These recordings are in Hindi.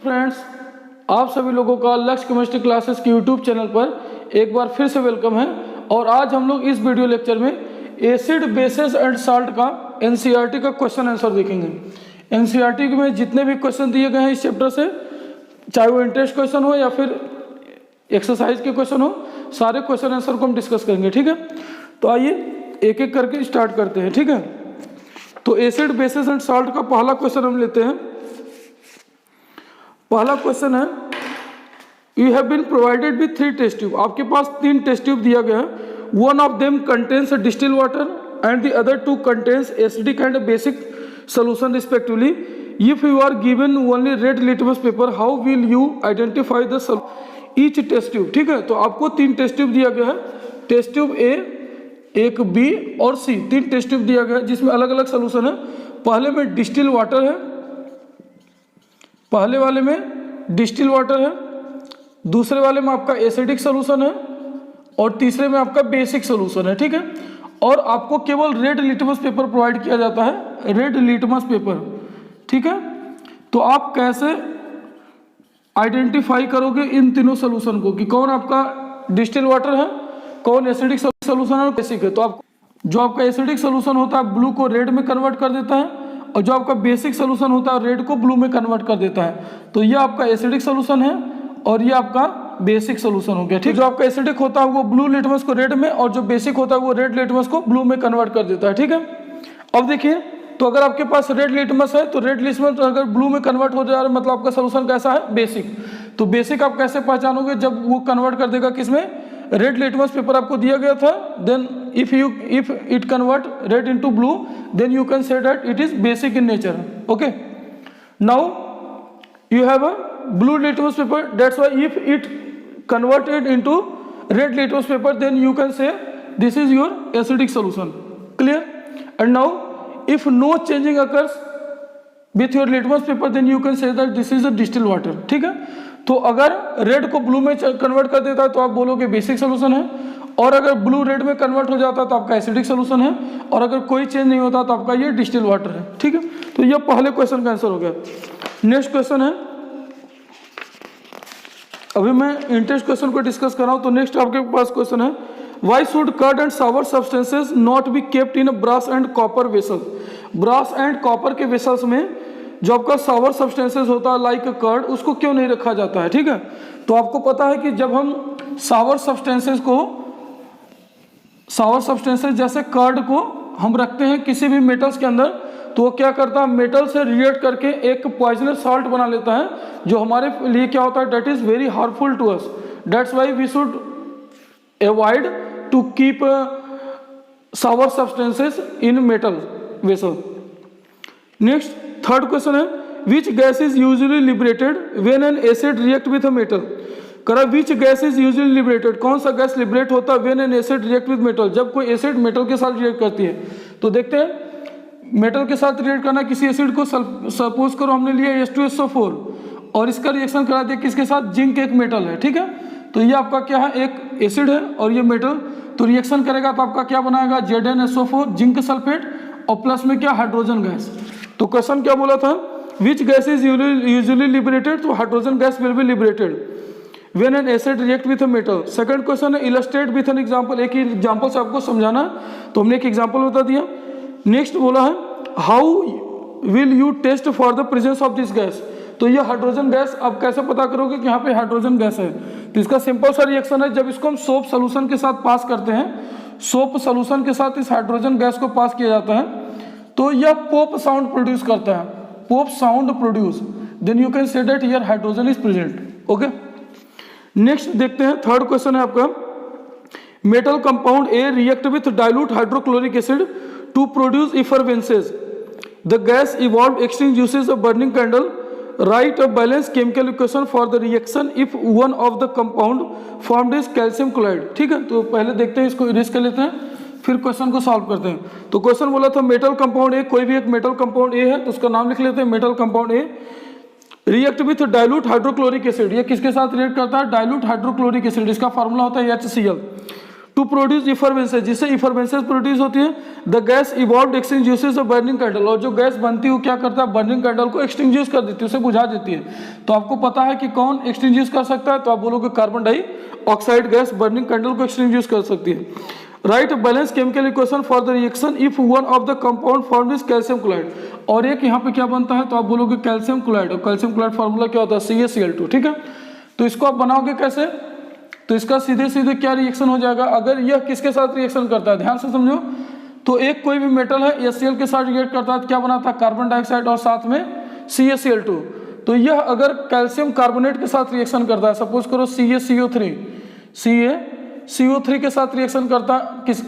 फ्रेंड्स, आप सभी लोगों का लक्ष्य केमिस्ट्री क्लासेस के यूट्यूब चैनल पर एक बार फिर से वेलकम है। और आज हम लोग इस वीडियो लेक्चर में एसिड बेसेस एंड साल्ट का एनसीईआरटी का क्वेश्चन आंसर देखेंगे। एनसीईआरटी में जितने भी क्वेश्चन दिए गए हैं इस चैप्टर से, चाहे वो इंटरेस्ट क्वेश्चन हो या फिर एक्सरसाइज के क्वेश्चन हो, सारे क्वेश्चन आंसर को हम डिस्कस करेंगे। ठीक है, तो आइए एक एक करके स्टार्ट करते हैं। ठीक है, तो एसिड बेसेस एंड साल्ट का पहला क्वेश्चन हम लेते हैं। पहला क्वेश्चन है, you have been provided with 3 test tube. आपके पास 3 टेस्ट ट्यूब दिया गया है। One of them contains distil water and the other 2 contains acidic and basic solution respectively. If you are given only red litmus paper, how will you identify the each test tube. ठीक है, तो आपको 3 टेस्ट ट्यूब दिया गया है। टेस्ट ट्यूब ए, एक बी और सी, 3 टेस्ट ट्यूब दिया गया है जिसमें अलग अलग सोल्यूशन है। पहले में डिस्टिल वाटर है, पहले वाले में डिस्टिल वाटर है, दूसरे वाले में आपका एसिडिक सोल्यूशन है और तीसरे में आपका बेसिक सोल्यूशन है। ठीक है, और आपको केवल रेड लिटमस पेपर प्रोवाइड किया जाता है, रेड लिटमस पेपर। ठीक है, तो आप कैसे आइडेंटिफाई करोगे इन तीनों सोल्यूशन को कि कौन आपका डिस्टिल वाटर है, कौन एसिडिक सोल्यूशन है और बेसिक है। तो आप जो आपका एसिडिक सोल्यूशन होता है ब्लू को रेड में कन्वर्ट कर देता है और जो आपका बेसिक सोल्यूशन होता है रेड को ब्लू में कन्वर्ट कर देता है। तो ये आपका एसिडिक सोल्यूशन है और ये आपका बेसिक सोल्यूशन हो गया। ठीक, जो आपका एसिडिक होता है वो ब्लू लिटमस को रेड में और जो बेसिक होता है वो रेड लिटमस को ब्लू में कन्वर्ट कर देता है। ठीक है, अब देखिए, तो अगर आपके पास रेड लिटमस है तो रेड लिटमस अगर ब्लू में कन्वर्ट हो जा रहा है मतलब आपका सोल्यूशन कैसा है, बेसिक। तो बेसिक आप कैसे पहचानोगे, जब वो कन्वर्ट कर देगा किसमें, रेड लिटमस पेपर आपको दिया गया था, then if it convert red into blue, then you can say that it is basic in nature. Okay, now you have a blue litmus paper, that's why if it converted into red litmus paper then you can say this is your acidic solution. Clear? And now if no changing occurs with your litmus paper then you can say that this is a distilled water. ठीक है, तो अगर रेड को ब्लू में कन्वर्ट कर देता है तो आप बोलोगे बेसिक सोल्यूशन है, और अगर ब्लू रेड में कन्वर्ट हो जाता है तो आपका एसिडिक सोल्यूशन है, और अगर कोई चेंज नहीं होता तो आपका ये डिस्टिल वाटर है। ठीक है, तो ये पहले क्वेश्चन का आंसर हो गया। नेक्स्ट क्वेश्चन है, अभी मैं इंटरेस्ट क्वेश्चन को डिस्कस कर रहा हूं, तो नेक्स्ट आपके पास क्वेश्चन है, why should curd and sour substances not be kept in brass and copper vessel. Brass and copper के वेसल्स में जो आपका सावर सब्सटेंसेस होता है लाइक कर्ड, उसको क्यों नहीं रखा जाता है। ठीक है, तो आपको पता है कि जब हम सावर सब्सटेंसेस जैसे कर्ड को हम रखते हैं किसी भी मेटल्स के अंदर, तो वो क्या करता है, मेटल से रिएक्ट करके एक पॉइजनस सॉल्ट बना लेता है जो हमारे लिए क्या होता है, that is very harmful to us. That's why we should avoid to keep sour substances in metal vessel. Next third question है, which gas is usually liberated when an acid react with a metal. करा which gas is usually liberated, कौन सा गैस लिबरेट होता है when an acid react with metal, जब कोई एसिड मेटल के साथ रिएक्ट करती है। तो देखते हैं, मेटल के साथ रिएक्ट करना किसी एसिड को, सपोज करो हमने लिया H2SO4 और इसका रिएक्शन करा दिया किसके साथ, जिंक एक मेटल है। ठीक है, तो ये आपका क्या है, एक एसिड है और ये मेटल, तो रिएक्शन करेगा तो आपका क्या बनाएगा, ZnSO4 जिंक सल्फेट और प्लस में क्या, हाइड्रोजन गैस। तो क्वेश्चन क्या बोला था, which gas is usually liberated, तो hydrogen gas will be liberated when an acid react with a metal. Second question है, इलस्ट्रेट विथ एन एग्जांपल। एक ही एग्जांपल से आपको समझाना, तो हमने एक एग्जांपल बता दिया। नेक्स्ट बोला है, how will you test for the presence of this gas. तो ये हाइड्रोजन गैस आप कैसे पता करोगे कि यहाँ पे हाइड्रोजन गैस है, तो इसका सिंपल सा रिएक्शन है, जब इसको हम सोप सोल्यूशन के साथ पास करते हैं, सोप सोल्यूशन के साथ इस हाइड्रोजन गैस को पास किया जाता है, तो यह पोप साउंड प्रोड्यूस करता है, pop sound produce, then you can say that here hydrogen is present. Okay, next देखते हैं, थर्ड क्वेश्चन है आपका, metal compound A react with dilute hydrochloric acid to produce effervescence. The gas evolved extinguishes a burning candle. Write a balanced chemical equation for the reaction if one of the compound formed is calcium chloride. ठीक है, तो पहले देखते हैं, इसको इरेज कर लेते हैं, फिर क्वेश्चन को सॉल्व करते हैं। तो क्वेश्चन बोला था मेटल कंपाउंड ए, कोई भी एक मेटल कंपाउंड ए है तो उसका नाम लिख लेते हैं, metal compound A react with dilute hydrochloric acid. ये किसके साथ रिएक्ट करता है, डाइल्यूट हाइड्रोक्लोरिक एसिड, इसका फॉर्मूला होता है HCl। टू प्रोड्यूस इफरवेंसेस, जिससे इफरवेंसेस प्रोड्यूस होती है। The gas evolve extinguishes a burning candle, और जो गैस बनती है वो क्या करता है, बर्निंग कैंडल को एक्सटिंग्विश कर देती है, उसे बुझा देती है। तो आपको पता है कि कौन एक्सटिंग्विश कर सकता है, तो आप बोलोगे carbon dioxide gas burning candle को एक्सटिंग्विश कर सकती है। Right balance chemical equation for the reaction if one of the compound form is calcium chloride, और एक यहाँ पे क्या बनता है, तो आप बोलोगे कैल्शियम क्लोराइड, और कैल्शियम क्लोराइड फार्मूला क्या होता है, CaCl2, ठीक है। तो इसको आप बनाओगे कैसे, तो इसका सीधे सीधे क्या रिएक्शन हो जाएगा, अगर यह किसके साथ रिएक्शन करता है, ध्यान से समझो। तो एक कोई भी मेटल है HCl के साथ रिएक्ट करता है तो क्या बनाता है, कार्बन डाइऑक्साइड और साथ में CaCl2। तो यह अगर कैल्शियम कार्बोनेट के साथ रिएक्शन करता है, सपोज करो CaCO3 CaCO3 के साथ रिएक्शन करता किस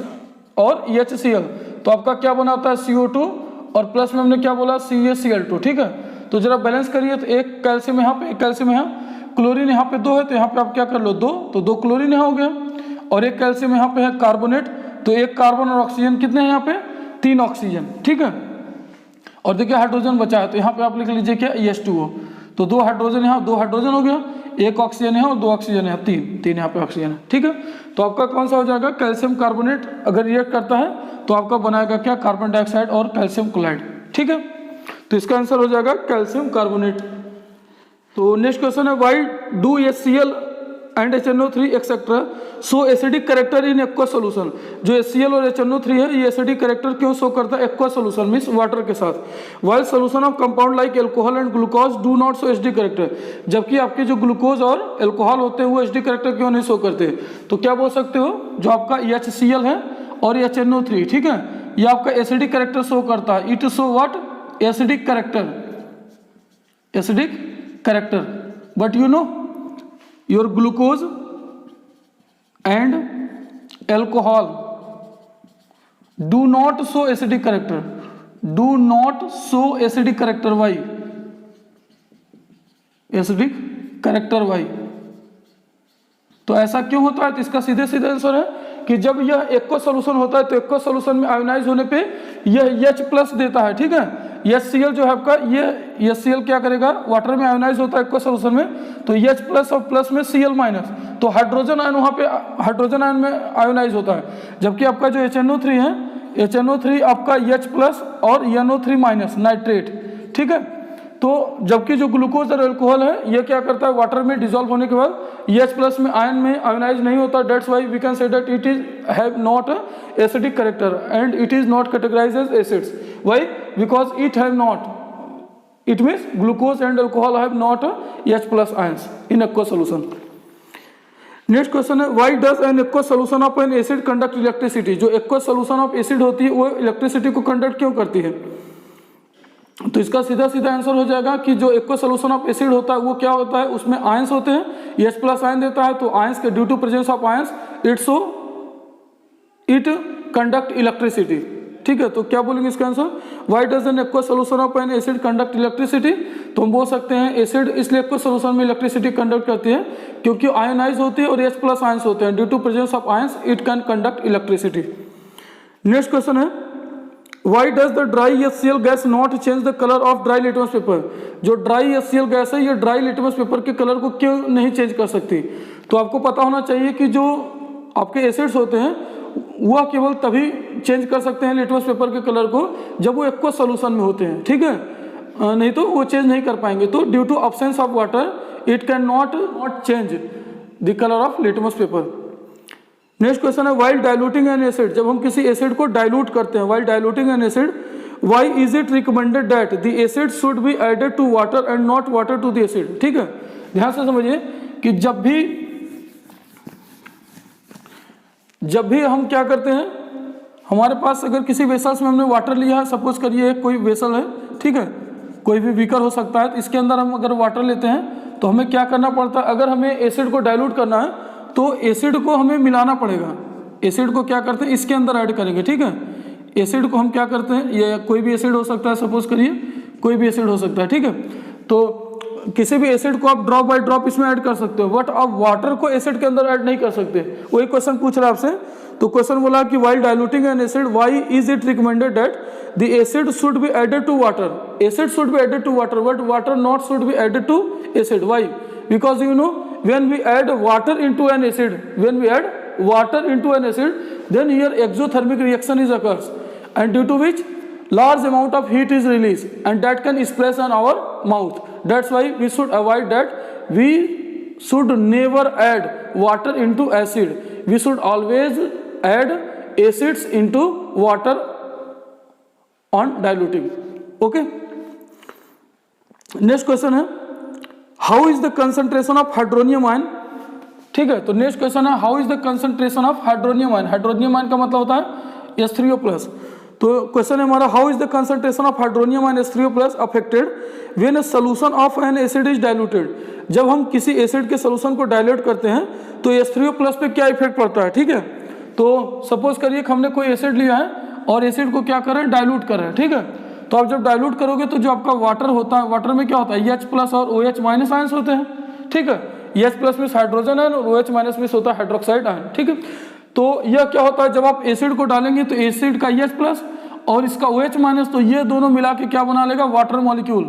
और HCl, तो आपका क्या बनाता है CO2 और प्लस में हमने क्या बोला CaCl2, ठीक है। तो जरा बैलेंस करिए, तो एक कैल्शियम यहाँ पे, एक कैल्शियम यहाँ, क्लोरीन यहाँ पे 2 है, तो यहाँ पे आप क्या कर लो 2, तो 2 क्लोरीन यहाँ हो गया, और एक कैल्शियम यहाँ पे है कार्बोनेट, तो एक कार्बन और ऑक्सीजन कितने हैं यहाँ पे, 3 ऑक्सीजन, ठीक है। और देखिए हाइड्रोजन बचा है, तो यहाँ पे आप लिख लीजिए क्या H2O, तो 2 हाइड्रोजन यहाँ, 2 हाइड्रोजन हो गया, एक ऑक्सीजन है और 2 ऑक्सीजन है, 3 यहाँ पे ऑक्सीजन है, ठीक है। तो आपका कौन सा हो जाएगा, कैल्शियम कार्बोनेट अगर रिएक्ट करता है तो आपका बनाएगा क्या, कार्बन डाइऑक्साइड और कैल्शियम क्लोराइड, ठीक है। तो इसका आंसर हो जाएगा कैल्शियम कार्बोनेट। तो नेक्स्ट क्वेश्चन है, why do HCl and HNO3 etcetera so acidic character in aqua solution. जो HCl और HNO3 है ये एसिडिक कैरेक्टर क्यों शो करता है एक्वा सोल्यूशन मींस वाटर के साथ, while solution of compound like alcohol and glucose do not show acidic character, जबकि आपके जो ग्लूकोज और एल्कोहल होते हैं वो एसिडिक कैरेक्टर क्यों नहीं शो करते। तो क्या बोल सकते हो, जो आपका HCl है और HNO3, ठीक है, ये आपका एसिडिक कैरेक्टर शो करता है, it show what, acidic character, acidic character, but you know your glucose and alcohol do not show acidic character, do not show acidic character, why acidic character, why। तो ऐसा क्यों होता है, तो इसका सीधे सीधे आंसर है कि जब यह एक्वा सोल्यूशन होता है तो एक्वा सोल्यूशन में आयोनाइज होने पे यह H+ देता है, ठीक है। HCl जो है आपका, ये HCl क्या करेगा, वाटर में आयोनाइज होता है एक्वा सोल्यूशन में, तो H+ और प्लस में Cl-, तो हाइड्रोजन आयन वहाँ पे हाइड्रोजन आयन में आयोनाइज होता है, जबकि आपका जो HNO3 है, HNO3 आपका H+ और NO3- नाइट्रेट, ठीक है। तो जबकि जो ग्लूकोज और अल्कोहल है ये क्या करता है, वाटर में डिसॉल्व होने के बाद H+ में आयन में आयोनाइज नहीं होता, that's why we can say that it is have not acidic character and it is not categorized as acids, why, because it have not, it means glucose and alcohol have not H+ ions in aqua solution. Next question है, why does an aqua solution of an acid conduct electricity. जो एक्वा सॉल्यूशन ऑफ एसिड होती है वो इलेक्ट्रिसिटी को कंडक्ट क्यों करती है। तो इसका सीधा सीधा आंसर हो जाएगा कि जो एक्वा सॉल्यूशन ऑफ एसिड होता है वो क्या होता है, उसमें आयंस होते हैं, H+ आयन देता है, तो आयंस के due to presence of ions it conduct electricity, ठीक है। तो क्या बोलेंगे इसका answer, why does an aqua solution of an acid conduct electricity. तो हम बोल सकते हैं एसिड इसलिए एक्वा सॉल्यूशन में इलेक्ट्रिसिटी कंडक्ट करती है क्योंकि आयनाइज होती है और H+ आयंस होते हैं, due to presence of ions it can conduct electricity. Next question why, वाई डज द ड्राई HCl gas not change the colour of dry litmus paper. जो ड्राई HCl गैस है ये ड्राई लिटमस पेपर के कलर को क्यों नहीं चेंज कर सकती। तो आपको पता होना चाहिए कि जो आपके एसिड्स होते हैं वह केवल तभी चेंज कर सकते हैं लिटमस पेपर के कलर को जब वो एक्वा सॉल्यूशन में होते हैं, ठीक है, नहीं तो वो चेंज नहीं कर पाएंगे। तो due to absence of water it can not change the colour of litmus paper. Next question है, वाइल डाइल्यूटिंग एन एसिड। जब हम किसी एसिड को डाइल्यूट करते हैं, while diluting an acid, why is it recommended that the acid should be added to water and not water to the acid. ठीक है, ध्यान से समझिए कि जब भी हम क्या करते हैं, हमारे पास अगर किसी वेसल्स में हमने वाटर लिया है, सपोज करिए कोई वेसल है, ठीक है, कोई भी बीकर हो सकता है, तो इसके अंदर हम अगर वाटर लेते हैं तो हमें क्या करना पड़ता है, अगर हमें एसिड को डाइल्यूट करना है तो एसिड को हमें मिलाना पड़ेगा। एसिड को क्या करते हैं, इसके अंदर ऐड करेंगे, ठीक है। एसिड को हम क्या करते हैं, ये कोई भी एसिड हो सकता है, सपोज करिए कोई भी एसिड हो सकता है, ठीक है। तो किसी भी एसिड को आप ड्रॉप बाय ड्रॉप इसमें ऐड कर सकते हो, बट आप वाटर को एसिड के अंदर ऐड नहीं कर सकते। वही क्वेश्चन पूछ रहा है आपसे, तो क्वेश्चन बोला कि while diluting an acid why is it recommended that the acid should be added to water. Acid should be added to water but water not should be added to acid. Why? Because you know when we add water into an acid, when we add water into an acid, then here exothermic reaction is occurs, and due to which large amount of heat is released, and that can splash on our mouth. That's why we should avoid that. We should never add water into acid. We should always add acids into water on diluting. Okay. Next question है, how is the concentration of hydronium ion. ठीक है, तो नेक्स्ट क्वेश्चन है, how is the concentration of hydronium ion. Hydronium ion का मतलब होता है H3O+। तो क्वेश्चन है हमारा, how is the concentration of hydronium ion H3O+ affected when a solution of an acid is diluted. जब हम किसी एसिड के सॉल्यूशन को डाइल्यूट करते हैं तो H3O+ पे क्या इफेक्ट पड़ता है। ठीक है, तो सपोज करिए कि हमने कोई एसिड लिया है और एसिड को क्या कर रहे हैं, डाइल्यूट कर रहे हैं। ठीक है, तो आप जब डाइल्यूट करोगे तो जो आपका वाटर होता है, वाटर में क्या होता है, H+ और OH- आयंस होते हैं। ठीक है, H+ में हाइड्रोजन आयन और OH- में होता है हाइड्रोक्साइड आयन। ठीक है, तो यह क्या होता है, जब आप एसिड को डालेंगे तो एसिड का H+ और इसका OH-, तो ये दोनों मिला के क्या बना लेगा, वाटर मॉलिक्यूल,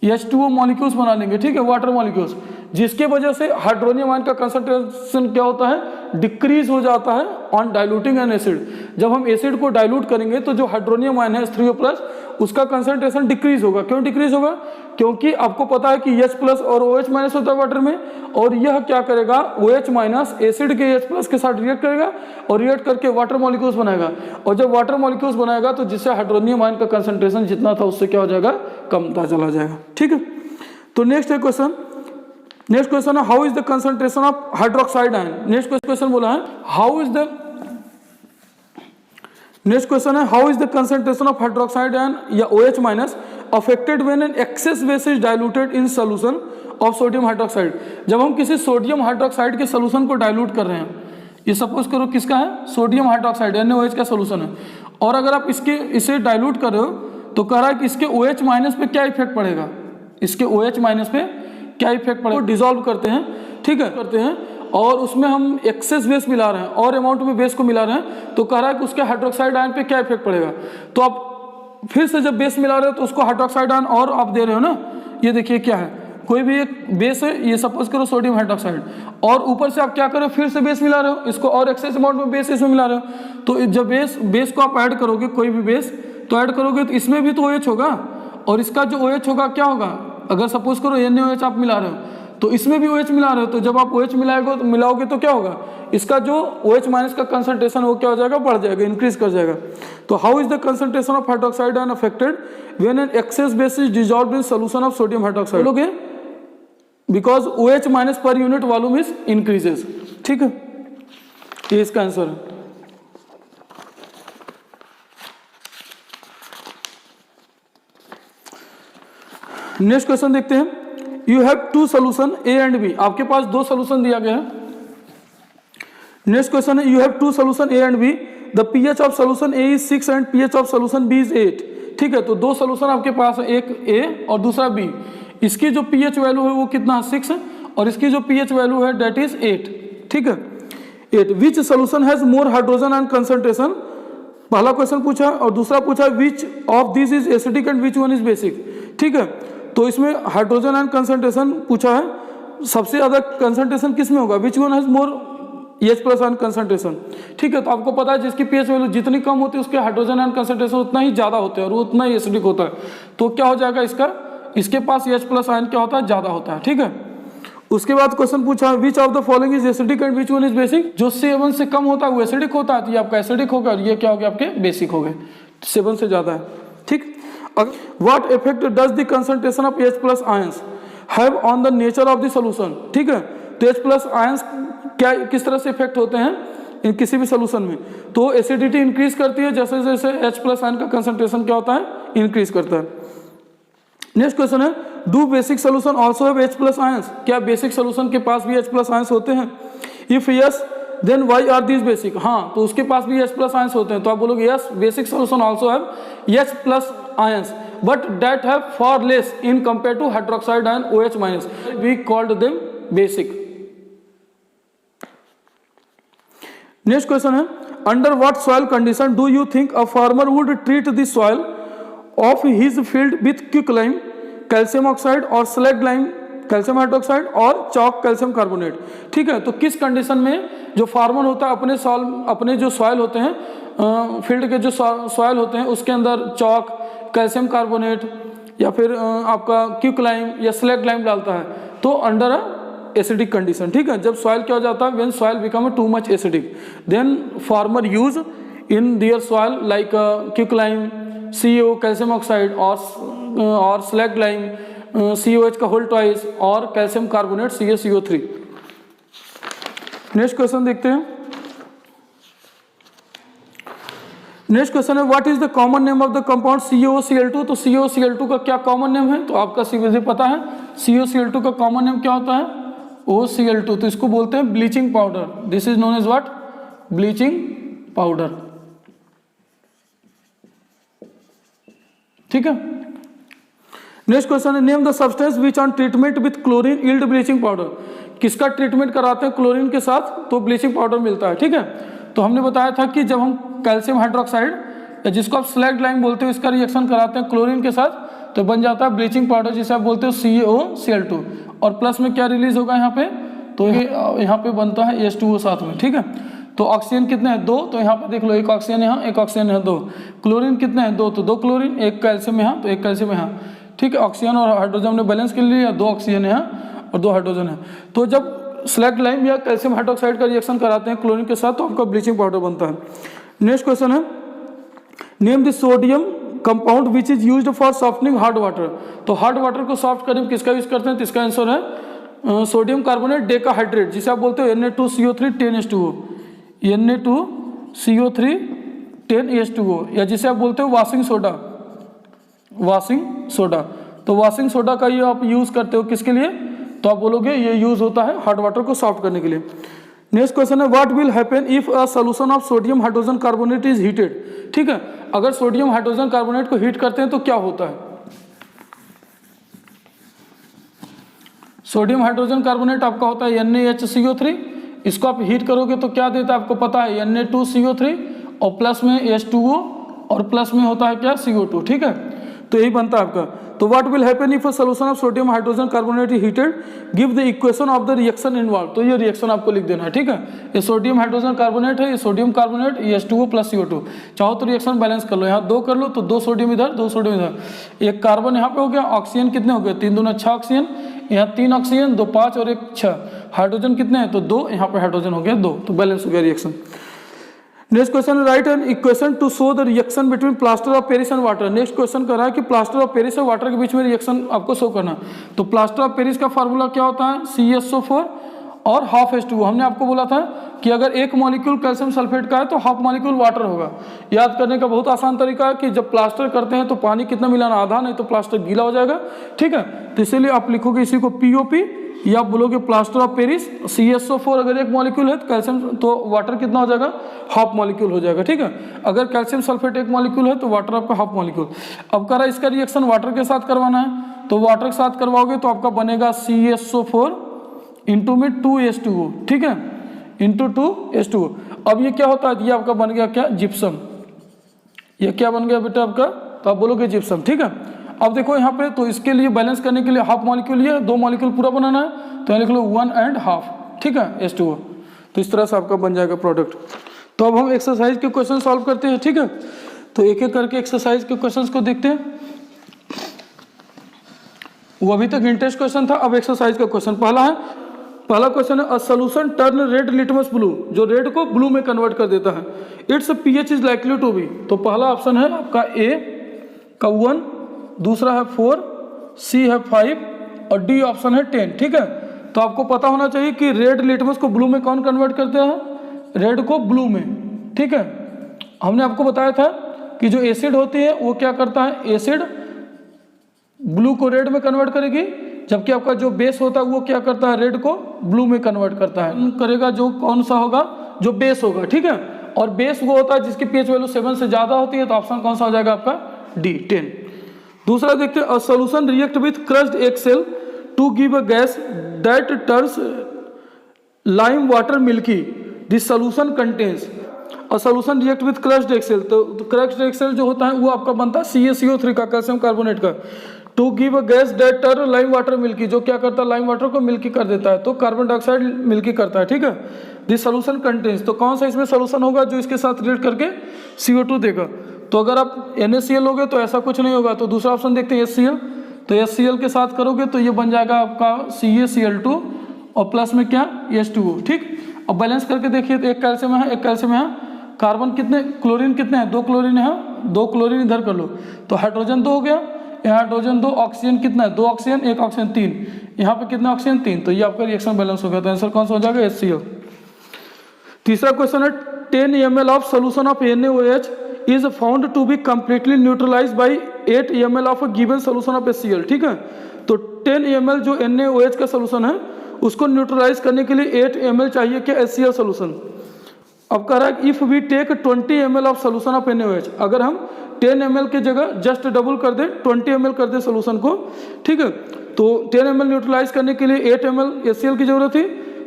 H2O मॉलिक्यूल्स बना लेंगे। ठीक है, वाटर मॉलिक्यूल्स, जिसके वजह से हाइड्रोनियम आयन का कंसंट्रेशन क्या होता है, डिक्रीज हो जाता है ऑन डाइल्यूटिंग एन एसिड। जब हम एसिड को डाइल्यूट करेंगे तो जो हाइड्रोनियम आयन है H3O+, उसका कंसंट्रेशन डिक्रीज होगा। क्यों डिक्रीज होगा, क्योंकि आपको पता है कि H+ और OH- होता है वाटर में, और यह क्या करेगा, OH- एसिड के H+ के साथ रिएक्ट करेगा और रिएक्ट करके वाटर मॉलिक्यूल्स बनाएगा, और जब वाटर मॉलिक्यूल्स बनाएगा तो जिससे हाइड्रोनियम आयन का कंसंट्रेशन जितना था उससे क्या हो जाएगा, कमता चला जाएगा। ठीक है, तो नेक्स्ट है क्वेश्चन, नेक्स्ट क्वेश्चन है, how is the concentration of hydroxide ion. Next question बोला है, how is the, next question है, how is the concentration of hydroxide ion या OH- affected when an excess base is diluted in solution of sodium hydroxide. जब हम किसी सोडियम हाइड्रोक्साइड के सॉल्यूशन को डाइल्यूट कर रहे हैं, ये सपोज करो किसका है, सोडियम हाइड्रोक्साइड NaOH का सॉल्यूशन है, और अगर आप इसे डाइल्यूट कर रहे हो तो कह रहा है कि इसके OH- पे क्या इफेक्ट पड़ेगा, इसके OH- पे क्या इफेक्ट पड़ेगा, डिसॉल्व करते हैं। ठीक है, करते हैं, और उसमें हम एक्सेस बेस मिला रहे हैं और अमाउंट में बेस को मिला रहे हैं, तो कह रहा है कि उसके हाइड्रोक्साइड आयन पे क्या इफेक्ट पड़ेगा। तो आप फिर से जब बेस मिला रहे हो तो उसको हाइड्रोक्साइड आयन और आप दे रहे हो ना, ये देखिए क्या है, कोई भी एक बेस है, ये सपोज करो सोडियम हाइड्रोक्साइड, और ऊपर से आप क्या करो, फिर से बेस मिला रहे हो इसको, और एक्सेस अमाउंट में बेस इसमें मिला रहे हो। तो जब बेस को आप ऐड करोगे, कोई भी बेस तो ऐड करोगे तो इसमें भी तो OH होगा, और इसका जो OH होगा क्या होगा, अगर सपोज करो NaOH आप मिला रहे हो तो इसमें भी OH मिला रहे हो, तो जब आप OH मिलाओगे तो क्या होगा, इसका जो OH- का कंसंट्रेशन वो क्या हो जाएगा, बढ़ जाएगा, इंक्रीज कर जाएगा। तो how is the concentration of hydroxide ion affected when an excess base is dissolved in solution of sodium hydroxide. बोलोगे because OH- per unit volume is increases. ठीक है, ये इसका आंसर है। नेक्स्ट क्वेश्चन देखते हैं, you have 2 solution A and B। आपके पास 2 सोल्यूशन दिया गया है। नेक्स्ट क्वेश्चन है, you have 2 solution A and B, the pH of solution A is 6 and pH of solution B is 8। ठीक है, तो 2 सोल्यूशन आपके पास है, एक A और दूसरा B। इसकी जो pH वैल्यू है वो कितना, 6 है, और इसकी जो pH वैल्यू है डेट इज 8। ठीक है, 8। Which solution has more hydrogen and concentration, पहला क्वेश्चन पूछा, और दूसरा पूछा which of this is acidic and which one is basic. ठीक है, तो इसमें हाइड्रोजन एंड कंसंट्रेशन पूछा है, सबसे ज्यादा कंसंट्रेशन किस में होगा, which one has more H+ ion concentration. ठीक है, तो आपको पता है जिसकी pH वैल्यू जितनी कम होती है उसके हाइड्रोजन आयन कंसंट्रेशन उतना ही ज्यादा होता है और वो उतना ही एसिडिक होता है। तो क्या हो जाएगा इसका, इसके पास H+ आयन क्या होता है, ज्यादा होता है। ठीक है, उसके बाद क्वेश्चन पूछा which of the following is acidic and which one is basic. जो 7 से कम होता है वो एसिडिक होता है, तो ये आपका एसिडिक होगा, और ये क्या हो गया, आपके बेसिक हो गए, 7 से ज्यादा है। ठीक, what effect does the concentration of H+ ions have on the nature of the solution. ठीक है, तो H+ आयंस क्या, किस तरह से इफेक्ट होते हैं इन किसी भी सॉल्यूशन में, तो एसिडिटी इंक्रीज करती है जैसे जैसे H+ आयन का कंसंट्रेशन क्या होता है, इंक्रीज करता है। नेक्स्ट क्वेश्चन है, do basic solution also have H+ ions, क्या बेसिक सोल्यूशन के पास भी H+ आयंस होते हैं। If yes then why are these basic, हाँ तो उसके पास भी H+ आयंस होते हैं, तो आप बोलोगे yes basic solution also have H+ ions but that have far less in compare to hydroxide ion OH-, we called them basic. Next question है, under what soil condition do you think a farmer would treat the soil of his field with quick lime, calcium oxide और स्लैग लाइम कैल्शियम हाइड्रोक्साइड और चॉक कैल्शियम कार्बोनेट। ठीक है, तो किस कंडीशन में जो फार्मर होता है अपने जो सॉइल होते हैं फील्ड के जो सॉइल होते हैं उसके अंदर चॉक कैल्शियम कार्बोनेट या फिर आपका क्विकलाइम या स्लैग लाइम डालता है तो अंडर एसिडिक कंडीशन। ठीक है, जब सॉइल क्या हो जाता है, when soil become too much acidic then farmer use in their soil like quicklime, CO calcium oxide और स्लैग लाइम COH का होल ट्वाइस और calcium carbonate CaCO3। Next question देखते हैं। नेक्स्ट क्वेश्चन है what is the common name of the compound COCl2। तो COCl2 का क्या कॉमन नेम है, तो आपका सीधे पता है COCl2 का कॉमन नेम क्या होता है, OCl2। तो इसको बोलते हैं bleaching powder, this is known as what, bleaching powder. ठीक है, नेक्स्ट क्वेश्चन है name the substance which on treatment with chlorine yield bleaching powder. किसका ट्रीटमेंट कराते हैं क्लोरीन के साथ तो ब्लीचिंग पाउडर मिलता है। ठीक है, तो हमने बताया था कि जब हम कैल्शियम हाइड्रोक्साइड या जिसको आप स्लैग लाइम बोलते हो इसका रिएक्शन कराते हैं क्लोरीन के साथ तो बन जाता है ब्लीचिंग पाउडर जिसे आप बोलते हो COCl2 और प्लस में क्या रिलीज होगा यहाँ पे, तो यहाँ पे बनता है H2O साथ में। ठीक है, तो ऑक्सीजन कितने हैं, 2, तो यहाँ पे देख लो एक ऑक्सीजन यहाँ एक ऑक्सीजन यहाँ 2। क्लोरीन कितने हैं, 2, तो 2 क्लोरीन, एक कैल्शियम यहाँ तो एक कैल्शियम यहाँ। ठीक है, ऑक्सीजन और हाइड्रोजन ने बैलेंस के लिए 2 ऑक्सीजन यहाँ और 2 हाइड्रोजन है। तो जब स्लैग लाइम या कैल्शियम हाइड्रोक्साइड का रिएक्शन कराते हैं क्लोरीन के साथ तो आपका ब्लीचिंग पाउडर बनता है। नेक्स्ट क्वेश्चन है name the sodium compound which is used for softening hard water. तो हार्ड वाटर को सॉफ्ट करने में किसका यूज करते हैं, तो इसका आंसर है सोडियम कार्बोनेट डेकाहाइड्रेट जिसे आप बोलते हो Na2CO3 10H2O, Na2CO3 10H2O या जिसे आप बोलते हो वाशिंग सोडा। तो वाशिंग सोडा का ये आप यूज करते हो किसके लिए, तो आप बोलोगे ये यूज होता है हार्ड वाटर को सॉफ्ट करने के लिए। नेक्स्ट क्वेश्चन है what will happen if a solution of sodium hydrogen carbonate is heated. ठीक है, अगर सोडियम हाइड्रोजन कार्बोनेट को हीट करते हैं तो क्या होता है। सोडियम हाइड्रोजन कार्बोनेट आपका होता है NaHCO3, इसको आप हीट करोगे तो क्या देता है आपको पता है Na2CO3 और प्लस में H2O और प्लस में होता है क्या CO2। ठीक है, तो यही बनता है आपका। तो what will happen if a solution of sodium hydrogen carbonate is heated give the equation of the reaction involve. तो ये रिएक्शन आपको लिख देना है। ठीक है, ये सोडियम हाइड्रोजन कार्बोनेट है, ये सोडियम कार्बोनेट, ये H2O प्लस CO2। चाहो तो रिएक्शन बैलेंस कर लो, यहाँ 2 कर लो तो 2 सोडियम इधर 2 सोडियम इधर, एक कार्बन यहाँ पे हो गया, ऑक्सीजन कितने हो गए 3 दूना 6 ऑक्सीजन, यहाँ 3 ऑक्सीजन 2 5 और 1 6, हाइड्रोजन कितने हैं तो 2, यहाँ पे हाइड्रोजन हो गया 2, तो बैलेंस हो गया reaction. Next question right an equation two show the reaction between plaster of Paris and water. Next question कर रहा है कि प्लास्टर ऑफ पेरिस और वाटर के बीच में रिएक्शन आपको शो करना। तो प्लास्टर ऑफ पेरिस का फार्मूला क्या होता है CaSO4 और हाफ H2O। हमने आपको बोला था कि अगर एक मॉलिक्यूल कैल्शियम सल्फेट का है तो हाफ मॉलिक्यूल वाटर होगा। याद करने का बहुत आसान तरीका है कि जब प्लास्टर करते हैं तो पानी कितना मिलाना, आधा, नहीं तो प्लास्टर गीला हो जाएगा। ठीक है, तो इसीलिए आप लिखोगे इसी को POP या आप बोलोगे प्लास्टर ऑफ पेरिस। CaSO4 अगर एक मॉलिक्यूल है तो कैल्शियम, तो वाटर कितना हो जाएगा हाफ मॉलिक्यूल हो जाएगा। ठीक है, अगर कैल्शियम सल्फेट एक मॉलिक्यूल है तो वाटर आपका हाफ मॉलिक्यूल। अब करा इसका रिएक्शन वाटर के साथ करवाना है तो वाटर के साथ करवाओगे तो आपका बनेगा CaSO4 इंटू में 2H2O। ठीक है, इंटू 2H2O। अब ये क्या होता है, ये आपका बन गया क्या जिप्सम। ये क्या बन गया बेटा आपका, तो आप बोलोगे जिप्सम। ठीक है, अब देखो यहाँ पे तो इसके लिए बैलेंस करने के लिए हाफ मॉलिक्यूल ये 2 मॉलिक्यूल पूरा बनाना है तो यहाँ लिख लो 1.5। ठीक है, H2O। तो इस तरह से आपका बन जाएगा प्रोडक्ट। तो अब हम एक्सरसाइज के क्वेश्चन सॉल्व करते हैं। ठीक है, तो एक एक करके एक्सरसाइज के क्वेश्चंस को देखते हैं। वो अभी तक इंटरेस्ट क्वेश्चन था, अब एक्सरसाइज का क्वेश्चन पहला क्वेश्चन है a solution turn red litmus blue, जो रेड को ब्लू में कन्वर्ट कर देता है। It's pH is likely to be. तो पहला ऑप्शन है आपका A का 1, दूसरा है 4, C है 5 और D ऑप्शन है 10। ठीक है, तो आपको पता होना चाहिए कि रेड लिटमस को ब्लू में कौन कन्वर्ट करते हैं, रेड को ब्लू में। ठीक है, हमने आपको बताया था कि जो एसिड होती है वो क्या करता है, एसिड ब्लू को रेड में कन्वर्ट करेगी, जबकि आपका जो बेस होता है वो क्या करता है, रेड को ब्लू में कन्वर्ट करता है। करेगा जो कौन सा होगा, जो बेस होगा। ठीक है, और बेस वो होता है जिसकी pH वैल्यू 7 से ज़्यादा होती है, तो ऑप्शन कौन सा हो जाएगा आपका D 10। दूसरा देखते हैं a solution react with crushed egg shell to give a gas that turns lime water milky, this solution contains. A solution react with crushed egg shell, तो क्रश्ड एग सेल जो होता है वो आपका बनता है CaCO3 का, कैल्शियम कार्बोनेट का, to give a gas that turn lime water milky, जो क्या करता है लाइम वाटर को मिल्की कर देता है, तो कार्बन डाइऑक्साइड मिल्की करता है, ठीक है। दिस सोल्यूशन कंटेन्स, तो कौन सा इसमें सोल्यूशन होगा जो इसके साथ रिएक्ट करके CO2 देगा। तो अगर आप NaCl लोगे तो ऐसा कुछ नहीं होगा, तो दूसरा ऑप्शन देखते हैं HCl, तो HCl के साथ करोगे तो ये बन जाएगा आपका CaCl2 और प्लस में क्या H2O, ठीक। अब बैलेंस करके देखिए तो एक कैल्शियम है, एक कैल्शियम है, कार्बन कितने, क्लोरीन कितने हैं, 2 क्लोरीन है, 2 क्लोरीन इधर कर लो, तो हाइड्रोजन 2 हो गया, यहाँ हाइड्रोजन 2, ऑक्सीजन कितना है, 2 ऑक्सीजन, 1 ऑक्सीजन 3, यहाँ पे कितना ऑक्सीजन 3, तो ये आपका रिएक्शन बैलेंस हो गया। तो आंसर कौन सा हो जाएगा HCl। तीसरा क्वेश्चन है 10 ml of solution of NaOH is found to be completely neutralize by 8 ml of a given solution of HCl, ठीक है। तो 10 ml जो NaOH का सोल्यूशन है उसको न्यूट्रलाइज करने के लिए 8 ml चाहिए क्या HCl सोल्यूशन। अब कह रहा है if we take 20 ml of solution of NaOH, अगर हम 10 ml की जगह जस्ट डबल कर दे 20 ml कर दे सोल्यूशन को, ठीक है। तो 10 ml न्यूट्रलाइज करने के लिए 8 ml HCl की जरूरत थी,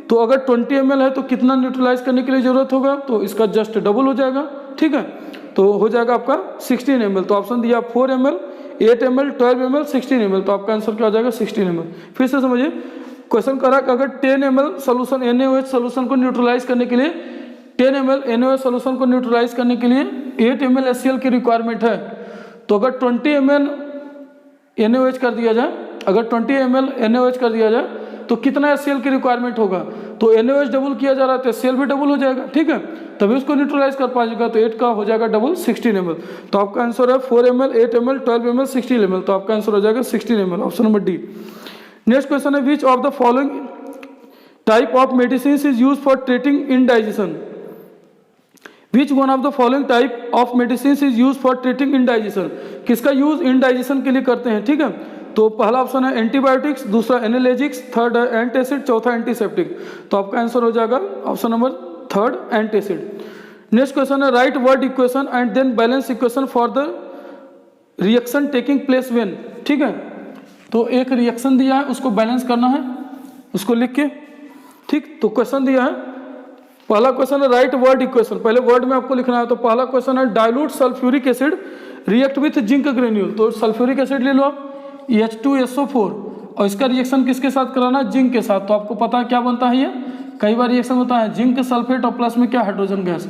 तो अगर 20 ml है तो कितना न्यूट्रलाइज करने के लिए जरूरत होगा, तो इसका जस्ट डबल हो जाएगा, ठीक है। तो हो जाएगा आपका 16 ml, तो ऑप्शन दिया 4 ml, 8 ml, 12 ml, 16 ml, तो आपका आंसर क्या हो जाएगा 16 ml। फिर से समझिए क्वेश्चन करा कि अगर 10 ml सोल्यूशन NaOH सोल्यूशन को न्यूट्रलाइज करने के लिए 10 ml NaOH सोल्यूशन को न्यूट्रलाइज करने के लिए 8 ml HCl की रिक्वायरमेंट है, तो अगर 20 ml NaOH कर दिया जाए, अगर 20 ml NaOH कर दिया जाए तो कितना HCl की रिक्वायरमेंट होगा, तो NaOH डबल किया जा रहा है तो HCl भी डबल हो जाएगा, ठीक है, तभी उसको न्यूट्रलाइज कर पाएगा, तो 8 का हो जाएगा डबल 16 ml। तो आपका आंसर है 4 ml, 8 ml, 12 ml, 16 ml, तो आपका आंसर हो जाएगा 16 ml, option number D. Next question है which of the following type of medicine is use for treating indigestion, which one of the following type of medicine is use for treating indigestion, किसका यूज इंडाइजेशन के लिए करते हैं, ठीक है। तो पहला ऑप्शन है एंटीबायोटिक्स, दूसरा एनाल्जेसिक्स, थर्ड है एंटासिड, चौथा एंटीसेप्टिक, तो आपका आंसर हो जाएगा option number third antacid. Next question है write word equation and then balance equation for the reaction taking place when, ठीक है। तो एक रिएक्शन दिया है उसको बैलेंस करना है, उसको लिख के, ठीक। तो क्वेश्चन दिया है, पहला क्वेश्चन है राइट वर्ड इक्वेशन, पहले वर्ड में आपको लिखना है, तो पहला क्वेश्चन है dilute sulphuric acid react with zinc granule, तो सल्फ्यूरिक एसिड ले लो आप H2SO4 और इसका रिएक्शन किसके साथ कराना है, जिंक के साथ, तो आपको पता है क्या बनता है, ये कई बार रिएक्शन होता है जिंक सल्फेट और प्लस में क्या हाइड्रोजन गैस।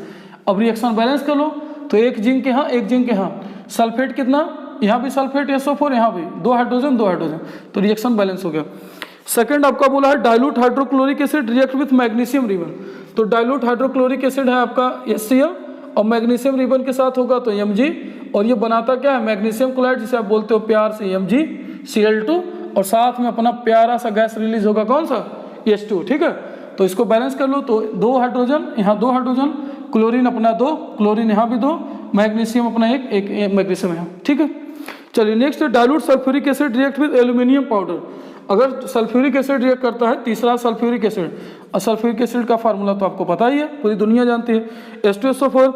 अब रिएक्शन बैलेंस कर लो, तो एक जिंक यहाँ, एक जिंक यहाँ, सल्फेट कितना, यहाँ भी सल्फेट SO4, यहाँ भी 2 हाइड्रोजन 2 हाइड्रोजन, तो रिएक्शन बैलेंस हो गया। सेकंड आपका बोला है dilute hydrochloric acid react with magnesium ribbon, तो डाइल्यूट हाइड्रोक्लोरिक एसिड है आपका HCl और मैग्नीशियम रिबन के साथ होगा तो Mg, और ये बनाता क्या है मैग्नीशियम क्लोराइड, जिसे आप बोलते हो प्यार से MgCl2, और साथ में अपना प्यारा सा गैस रिलीज होगा कौन सा H2, ठीक है। तो इसको बैलेंस कर लो, तो 2 हाइड्रोजन यहाँ 2 हाइड्रोजन, क्लोरीन अपना 2, क्लोरीन यहाँ भी 2, मैग्नीशियम अपना एक मैग्नीशियम यहाँ, ठीक है। चलिए next dilute sulphuric acid react with aluminium powder, अगर सल्फ्यूरिक एसिड रिएक्ट करता है, तीसरा सल्फ्यूरिक एसिड, और सल्फ्यूरिक एसिड का फार्मूला तो आपको पता ही है, पूरी दुनिया जानती है, H2SO4,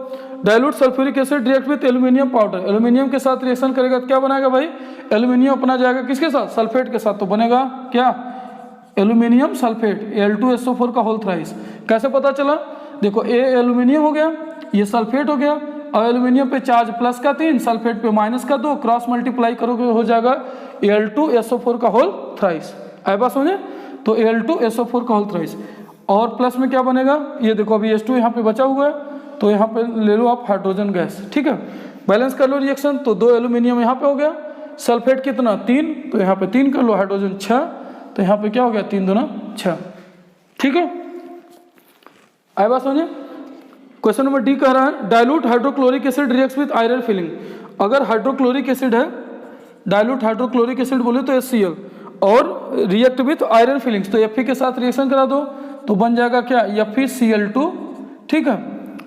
dilute sulphuric acid react with aluminium powder, aluminium के साथ रिएक्शन करेगा तो क्या बनाएगा भाई, एल्यूमिनियम अपना जाएगा किसके साथ, सल्फेट के साथ, तो बनेगा क्या एल्यूमिनियम सल्फेट Al2SO4 का होल थ्राइस। कैसे पता चला, देखो ए एल्यूमिनियम हो गया, ये सल्फेट हो गया, और एल्यूमिनियम पे चार्ज प्लस का 3, सल्फेट पे माइनस का 2, क्रॉस मल्टीप्लाई करोगे हो जाएगा Al2SO4 का होल थ्राइस, आए बात समझे, तो Al2SO4 का होल थ्राइस, और प्लस में क्या बनेगा, ये देखो अभी H2 यहाँ पे बचा हुआ है, तो यहाँ पे ले लो आप हाइड्रोजन गैस, ठीक है। बैलेंस कर लो रिएक्शन, तो 2 एल्यूमिनियम यहाँ पे हो गया, सल्फेट कितना 3, तो यहाँ पे 3 कर लो, हाइड्रोजन 6, तो यहाँ पे क्या हो गया 3 दूना 6, ठीक है। आए बात समझे। क्वेश्चन नंबर डी कह रहा है dilute hydrochloric acid reacts with iron filling, अगर हाइड्रोक्लोरिक एसिड है, डाइल्यूट हाइड्रोक्लोरिक एसिड बोले तो HCl, और रिएक्ट विथ आयरन फिलिंग्स, तो Fe के साथ रिएक्शन करा दो तो बन जाएगा क्या FeCl2, ठीक है।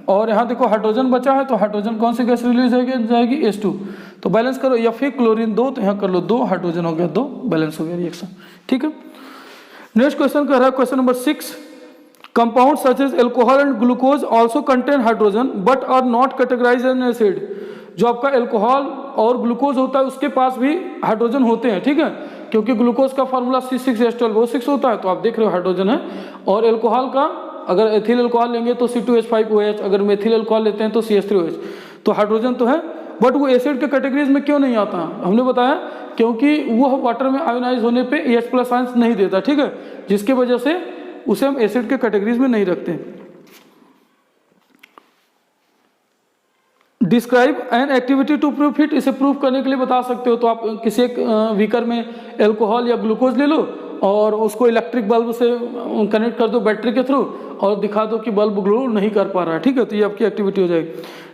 और यहाँ देखो हाइड्रोजन बचा है, तो हाइड्रोजन कौन सी गैस रिलीज जाएगी H2, तो बैलेंस करो Fe क्लोरीन 2, तो यहाँ कर लो 2, हाइड्रोजन हो गया 2, बैलेंस हो गया रिएक्शन, ठीक है। नेक्स्ट क्वेश्चन कह रहा है question number 6, compound such as alcohol and glucose also contain hydrogen but are not categorized as acid, जो आपका एल्कोहल और ग्लूकोज होता है उसके पास भी हाइड्रोजन होते हैं, ठीक है, क्योंकि ग्लूकोज का फार्मूला C6H12O6 होता है, तो आप देख रहे हो हाइड्रोजन है, और एल्कोहल का अगर एथिल एल्कोहल लेंगे तो C2H5OH, अगर मेथिल एल्कोहल लेते हैं तो CH3OH, तो हाइड्रोजन तो है, बट वो एसिड के कैटेगरीज में क्यों नहीं आता? हमने बताया क्योंकि वह वाटर में आयोनाइज होने पे H+ आयंस नहीं देता, ठीक है, जिसकी वजह से उसे हम एसिड के कैटेगरीज में नहीं रखते। Describe an activity to proof it, इसे प्रूफ करने के लिए बता सकते हो। तो आप किसी एक बीकर में एल्कोहल या ग्लूकोज ले लो और उसको इलेक्ट्रिक बल्ब से कनेक्ट कर दो बैटरी के थ्रू और दिखा दो कि बल्ब ग्लो नहीं कर पा रहा है, ठीक है, तो ये आपकी एक्टिविटी हो जाएगी।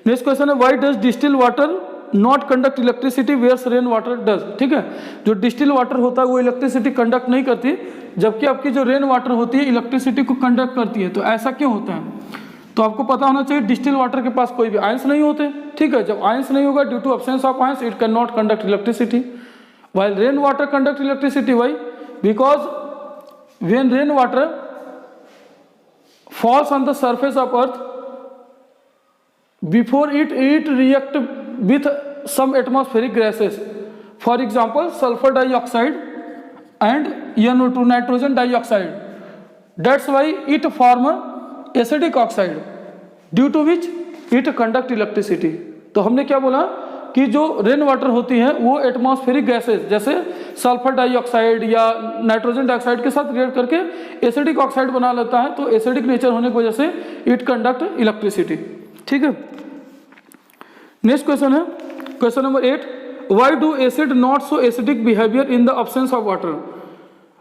नेक्स्ट क्वेश्चन है why does distil water not conduct electricity whereas rain water does, ठीक है। जो डिस्टिल वाटर होता है वो इलेक्ट्रिसिटी कंडक्ट नहीं करती, जबकि आपकी जो रेन वाटर होती है इलेक्ट्रिसिटी को कंडक्ट करती है। तो ऐसा क्यों होता है? तो आपको पता होना चाहिए डिस्टिल वाटर के पास कोई भी आयंस नहीं होते, ठीक है। जब आयंस नहीं होगा due to absence of ions it can not conduct electricity, while rain water conduct electricity. Why? Because when rain water falls on the surface of earth before it react with some atmospheric gases, for example sulfur dioxide and NO2 nitrogen dioxide, that's why it form acidic oxide due to which it conduct electricity। तो हमने क्या बोला कि जो रेन वाटर होती है वो एटमॉस्फेरिक गैसेस जैसे सल्फर डाइऑक्साइड या नाइट्रोजन डाइऑक्साइड के साथ रिएक्ट करके एसिडिक ऑक्साइड बना लेता है, तो एसिडिक नेचर होने की वजह से इट कंडक्ट इलेक्ट्रिसिटी, ठीक है। नेक्स्ट क्वेश्चन है question number 8, why do acid not show acidic behaviour in the absence of water?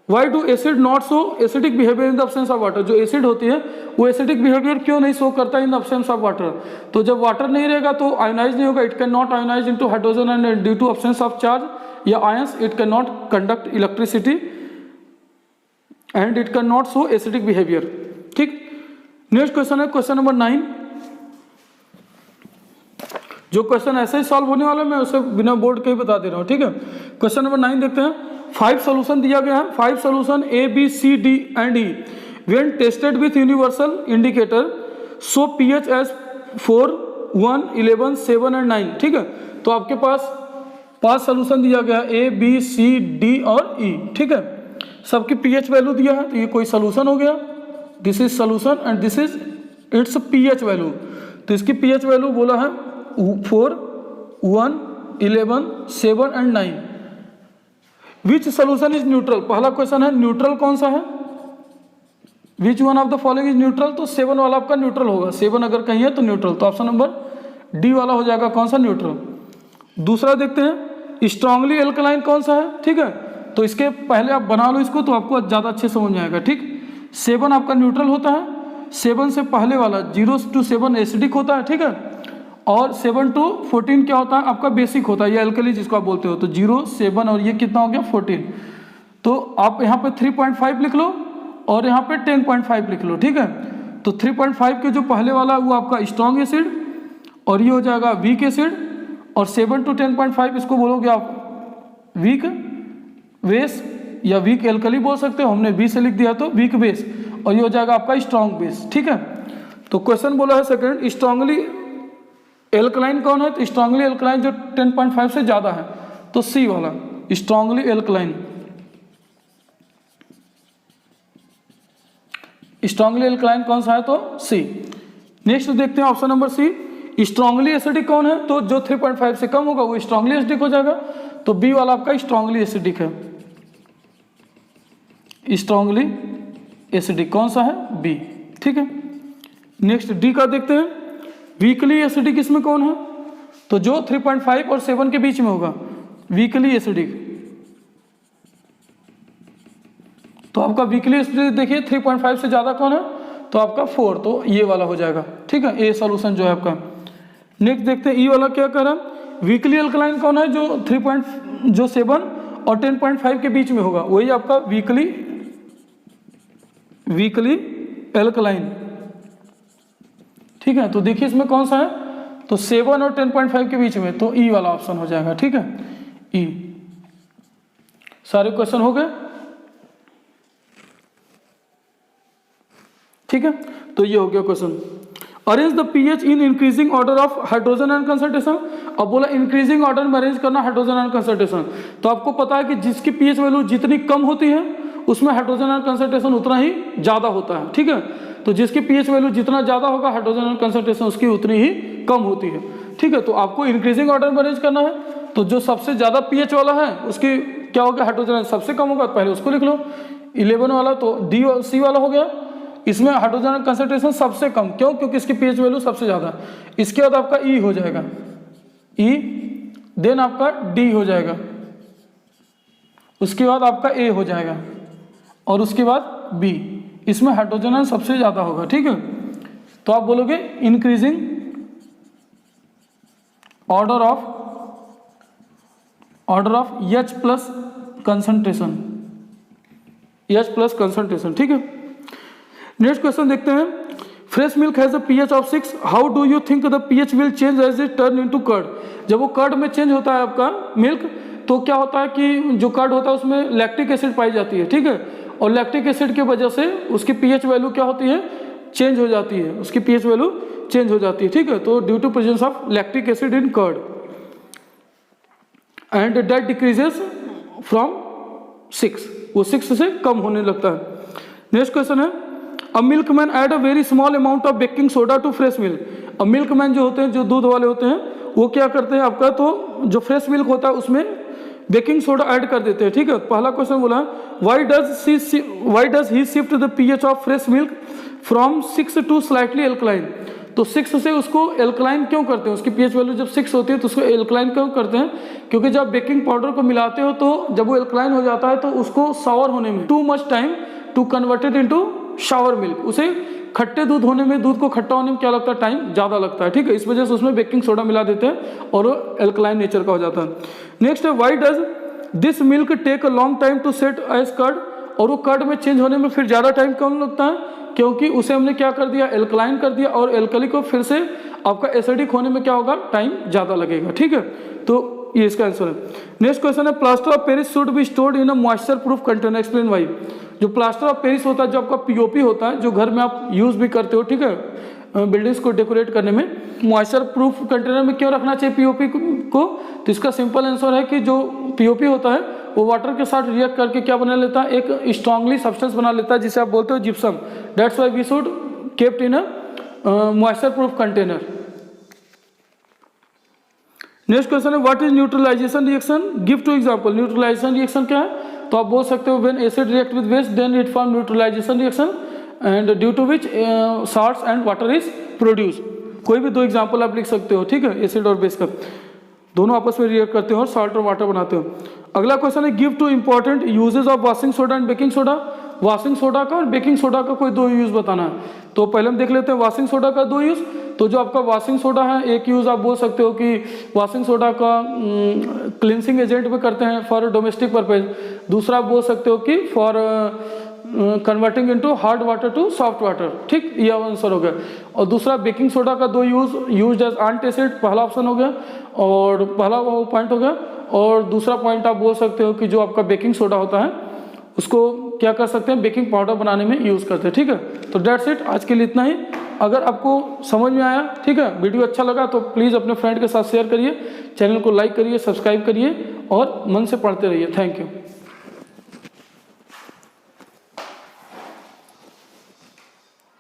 Why do acid not show acidic behaviour in the absence of water? जो एसिड होती है वो एसिडिक बिहेवियर क्यों नहीं शो करता in the absence of water? तो जब वाटर नहीं रहेगा तो आयोनाइज नहीं होगा, it can not ionize into hydrogen and due to absence of charge या ions it can not conduct electricity and it can not show acidic behaviour, ठीक। नेक्स्ट क्वेश्चन है क्वेश्चन नंबर 9। जो क्वेश्चन ऐसे ही सॉल्व होने वाला है मैं उसे बिना बोर्ड के ही बता दे रहा हूँ, ठीक है। क्वेश्चन नंबर 9 देखते हैं। 5 सोल्यूशन दिया गया है, 5 solution A, B, C, D and E when tested with universal indicator show pH as 4, 1, 11, 7 and 9, ठीक है। तो आपके पास 5 सोल्यूशन दिया गया है A, B, C, D और E, ठीक है। सबकी pH वैल्यू दिया है, तो ये कोई सोल्यूशन हो गया, this is solution and this is it's pH value. तो इसकी pH वैल्यू बोला है 4, 1, 11, 7 and 9। Which solution is neutral? पहला क्वेश्चन है न्यूट्रल कौन सा है, विच one of the following is neutral? तो 7 वाला आपका न्यूट्रल होगा, 7 अगर कहीं है तो न्यूट्रल, तो ऑप्शन नंबर डी वाला हो जाएगा कौन सा, न्यूट्रल। दूसरा देखते हैं स्ट्रांगली एल्कलाइन कौन सा है, ठीक है। तो इसके पहले आप बना लो इसको तो आपको ज़्यादा अच्छे समझ में आएगा, ठीक। 7 आपका न्यूट्रल होता है, 7 से पहले वाला 0 to 7 एसिडिक होता है, ठीक है, और 7 to 14 क्या होता है आपका बेसिक होता है, ये एल्कली जिसको आप बोलते हो। तो 0, 7 और ये कितना हो गया 14। तो आप यहाँ पे 3.5 लिख लो और यहाँ पे 10.5 लिख लो, ठीक है। तो 3.5 के जो पहले वाला वो आपका स्ट्रॉन्ग एसिड और ये हो जाएगा वीक एसिड, और 7 to 10.5 इसको बोलोगे आप वीक बेस या वीक एल्कली बोल सकते हो, हमने बी से लिख दिया तो वीक बेस, और ये हो जाएगा आपका स्ट्रॉन्ग बेस, ठीक है। तो क्वेश्चन बोला है सेकंड स्ट्रांगली एल्कलाइन कौन है? तो स्ट्रांगली एल्कलाइन जो 10.5 से ज्यादा है, तो सी वाला स्ट्रांगली एल्कलाइन। स्ट्रांगली एल्कलाइन कौन सा है? तो सी। नेक्स्ट देखते हैं option number C, strongly acidic कौन है? तो जो 3.5 से कम होगा वो स्ट्रांगली एसिडिक हो जाएगा, तो बी वाला आपका स्ट्रांगली एसिडिक है। स्ट्रांगली एसिडिक कौन सा है? बी, ठीक है। नेक्स्ट डी का देखते हैं, वीकली एसिडिक इसमें कौन है? तो जो 3.5 और 7 के बीच में होगा वीकली एसिडिक। तो आपका वीकली एसिडिक देखिए 3.5 से ज्यादा कौन है? तो आपका 4, तो ये वाला हो जाएगा, ठीक है, ए सोल्यूशन जो है आपका। नेक्स्ट देखते हैं ई वाला क्या कर रहा है, वीकली अल्कलाइन कौन है? जो 7 और 10.5 के बीच में होगा वही आपका वीकली एल्कलाइन, ठीक है। तो देखिए इसमें कौन सा है? तो 7 और 10.5 के बीच में, तो ई वाला ऑप्शन हो जाएगा, ठीक है, ई। सारे क्वेश्चन हो गए, ठीक है। तो ये हो गया question. Arrange the pH in increasing order of hydrogen ion concentration. अब बोला इंक्रीजिंग ऑर्डर में अरेंज करना हाइड्रोजन आयन कंसंट्रेशन, तो आपको पता है कि जिसकी पीएच वैल्यू जितनी कम होती है उसमें हाइड्रोजन आयन कंसंट्रेशन उतना ही ज्यादा होता है, ठीक है। तो जिसकी पीएच वैल्यू जितना ज्यादा होगा हाइड्रोजन आयन कंसंट्रेशन उसकी उतनी ही कम होती है, ठीक है। तो आपको इंक्रीजिंग ऑर्डर में अरेंज करना है, तो जो सबसे ज़्यादा पीएच वाला है उसकी क्या हो गया, हाइड्रोजन सबसे कम होगा, पहले उसको लिख लो। 11 वाला तो डी और सी वाला हो गया, इसमें हाइड्रोजन कंसंट्रेशन सबसे कम, क्यों, क्योंकि इसकी पीएच वैल्यू सबसे ज़्यादा। इसके बाद आपका ई हो जाएगा, ई, देन आपका डी हो जाएगा, उसके बाद आपका ए हो जाएगा, और उसके बाद बी। इसमें हाइड्रोजन सबसे ज़्यादा होगा, ठीक है। तो आप बोलोगे increasing order of H plus concentration, H plus concentration, ठीक है। नेक्स्ट क्वेश्चन देखते हैं। Fresh milk has a pH of 6, how do you think the pH will change as it turn into curd. जब वो कर्ड में चेंज होता है आपका मिल्क, तो क्या होता है कि जो कर्ड होता है उसमें लैक्टिक एसिड पाई जाती है, ठीक है, और लैक्टिक एसिड की वजह से उसकी pH वैल्यू क्या होती है, चेंज हो जाती है, उसकी pH वैल्यू चेंज हो जाती है, ठीक है। तो due to presence of lactic acid in curd and that decreases from 6, वो 6 से कम होने लगता है। नेक्स्ट क्वेश्चन है, a milkman add a very small amount of baking soda to fresh milk. अब मिल्कमैन जो होते हैं, जो दूध वाले होते हैं, वो क्या करते हैं आपका, तो जो फ्रेश मिल्क होता है उसमें बेकिंग सोडा ऐड कर देते हैं, ठीक है। पहला क्वेश्चन बोला why does he shift the pH of fresh milk from 6 to slightly alkaline. तो 6 से उसको एल्कलाइन क्यों करते हैं, उसकी पीएच वैल्यू जब 6 होती है तो उसको एल्कलाइन क्यों करते हैं, क्योंकि जब बेकिंग पाउडर को मिलाते हो तो जब वो एल्कलाइन हो जाता है तो उसको सावर होने में too much time to converted into sour milk, उसे खट्टे दूध होने में, दूध को खट्टा होने में क्या लगता है, टाइम ज़्यादा लगता है, ठीक है। इस वजह से उसमें बेकिंग सोडा मिला देते हैं और वो एल्कलाइन नेचर का हो जाता है। नेक्स्ट है, why does this milk take a long time to set as curd. और वो कर्ड में चेंज होने में फिर ज़्यादा टाइम क्यों लगता है, क्योंकि उसे हमने क्या कर दिया, एल्कलाइन कर दिया, और एल्कली को फिर से आपका एसिडिक होने में क्या होगा, टाइम ज़्यादा लगेगा, ठीक है। तो ये इसका आंसर है। नेक्स्ट क्वेश्चन है, plaster of Paris should be stored in a moisture proof container, explain why. जो प्लास्टर ऑफ पेरिस होता है, जो आपका पीओपी होता है, जो घर में आप यूज़ भी करते हो, ठीक है, बिल्डिंग्स को डेकोरेट करने में, मॉइस्चर प्रूफ कंटेनर में क्यों रखना चाहिए पीओपी को। तो इसका सिंपल आंसर है कि जो पीओपी होता है वो वाटर के साथ रिएक्ट करके क्या बना लेता है, एक स्ट्रांगली सब्सटेंस बना लेता है जिसे आप बोलते हो gypsum. That's why we should kept in a moisture proof container. Next question है, what is neutralization reaction, give two example. Neutralization reaction क्या है, तो आप बोल सकते हो when acid react with base then it form neutralization reaction and due to which salts and water is produce. कोई भी 2 एग्जांपल आप लिख सकते हो, ठीक है, एसिड और बेस का, दोनों आपस में रिएक्ट करते हो और साल्ट और वाटर बनाते हो। अगला क्वेश्चन है, give two important uses of washing soda and baking soda. Washing soda का और बेकिंग सोडा का कोई 2 यूज बताना है। तो पहले हम देख लेते हैं वॉशिंग सोडा का 2 यूज। तो जो आपका वॉशिंग सोडा है, एक यूज आप बोल सकते हो कि वॉशिंग सोडा का क्लिनसिंग एजेंट भी करते हैं फॉर डोमेस्टिक पर्पज। दूसरा आप बोल सकते हो कि for converting into hard water to soft water, ठीक, ये आंसर हो गया। और दूसरा बेकिंग सोडा का 2 यूज एज एंटासिड, पहला ऑप्शन हो गया और पहला पॉइंट हो गया। और दूसरा पॉइंट आप बोल सकते हो कि जो आपका बेकिंग सोडा होता है उसको क्या कर सकते हैं, बेकिंग पाउडर बनाने में यूज़ करते हैं, ठीक है। तो डेट्स इट, आज के लिए इतना ही। अगर आपको समझ में आया, ठीक है, वीडियो अच्छा लगा तो प्लीज़ अपने फ्रेंड के साथ शेयर करिए, चैनल को लाइक करिए, सब्सक्राइब करिए और मन से पढ़ते रहिए। Thank you.